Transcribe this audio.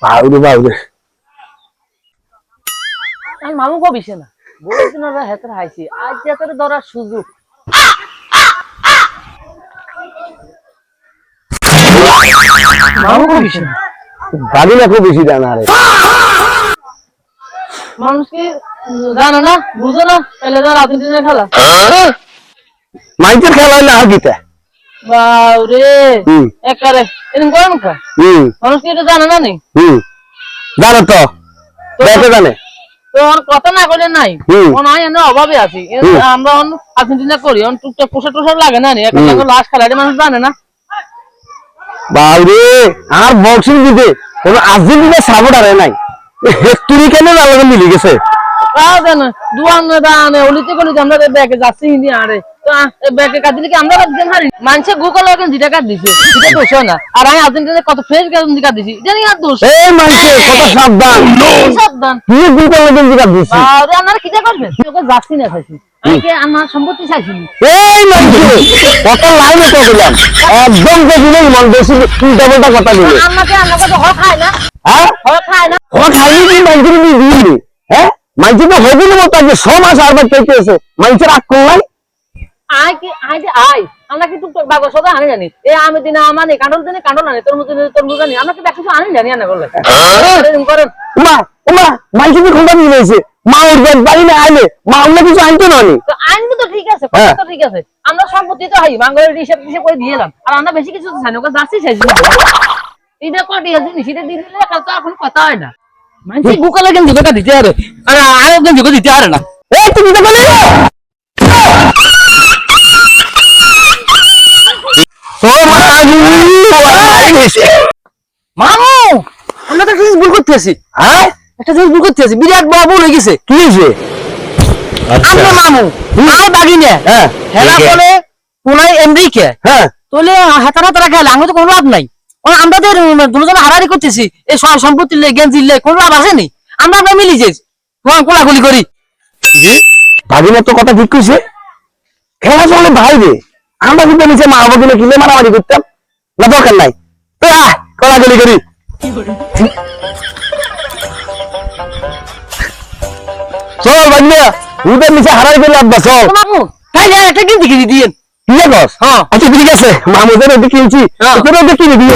বাউরে মামু কবিছে না বলেছেন ওরা হেতার হাইছি আজ হেতারে ধরার সুযোগ মামু কবিছে না ভাগিনা খুব বেশি জানা রে মানুষকে জানো না বুঝো না তাহলে তো আর্জেন্টিনা খেলা মাইকের খেলা না আর কিতা বাউরে একারে এরকম করেন কা মানুষকে এটা জানে না নি জানো তো দেখে জানে তোর কথা না কইলে নাই মনে হয় আমরা অভাবে আছি আমরা আর্জেন্টিনা করি টুকটাক পোশাক টোশাক লাগে না নি এখন লাশ খেলা এটা মানুষ জানে না বাউরে আর বক্সিং দিতে কোন আর্জেন্টিনা সাপোর্টার নাই তুই কেন লাগে মিলে গেছে কাজেন দুয়ান দানে ওলিতে কলি আমরা ব্যাগে যাচ্ছি হিন্দি আরে তো ব্যাগে কাটিলে কি আমরা দিন হারি মানছে গুগল এখন যেটা কাট দিছে এটা দোষ না আর আমি আর্জেন্টিনা কত ফ্রেশ গেম দিকা দিছি জানি আর দোষ এই মানছে কত সাবধান সাবধান তুই গুগল গেম দিকা দিছিস আরে আপনারা কি করবেন ওকে যাচ্ছি না খাইছি আজকে আমার সম্পত্তি চাইছি এই মানছে কত লাইনে তো দিলাম একদম যে দিলে মন বেশি তুই ডাবলটা কথা দিলি আমাকে তো হক খায় না হ্যাঁ হক খায় না হক খাইনি কি মানছে নি দিলি হ্যাঁ মানছে তো হবির মত যে 6 মাস আর বাদ কইতেছে মানছে রাগ করলাই আই আমরা কি টুকটাক বাগর সদা আনি জানি এ আমি দিনা আমানে কাঁডল দিনে কাঁডল আনি তোর মধ্যে তোর মধ্যে জানি আমরা কি কিছু আনি জানি না বললে এরকম করেন ওমা মানছে কি খন্ডা নিয়ে এসে মা ওর বাড়ি না আইলে মা ওগুলো কিছু আনতো না নি তো আইন তো ঠিক আছে কথা তো ঠিক আছে আমরা সম্পত্তি তো হাই বাঙালির হিসাব করে দিয়েলাম আর আমরা বেশি কিছু জানি ওকে যাচ্ছি চাইছি এটা কটি আছে নিশিতে দিলে তো এখন কথা হয় না মানছি গুকালে কেন দিবেটা দিতে আরে আর আরো কেন দিতে আরে না এই তুমি তো বলে মামু আমরা তো কিছু ভুল করতেছি হ্যাঁ একটা জিনিস ভুল করতেছি বিরাট বড় ভুল হয়ে গেছে কি হয়েছে আমরা মামু আয় বাগিনে হ্যাঁ হেলা বলে কোনায় আমেরিকা হ্যাঁ তোলে হাতারা গেল আমি তো কোনো লাভ নাই আমরা তো দুজন হারারি করতেছি এই সম্পত্তি গেঞ্জি কোনো লাভ আসেনি আমরা মিলি যাই কোলাগুলি করি ভাগিনা তো কথা ঠিক কইছে খেলা চলে ভাই রে আমরা কিন্তু নিচে মা বাবা দিলে কিলে মারামারি করতাম না দরকার নাই তো কোলাগুলি করি চল ভাগিনা উদের নিচে হারাই দিলে আব্বা চল মামু তাই একটা গেঞ্জি কিনে দিয়েন কি কস হ্যাঁ আচ্ছা ঠিক আছে মামুদের ওদিকে কিনছি তোর ওদিকে কিনে দিয়ে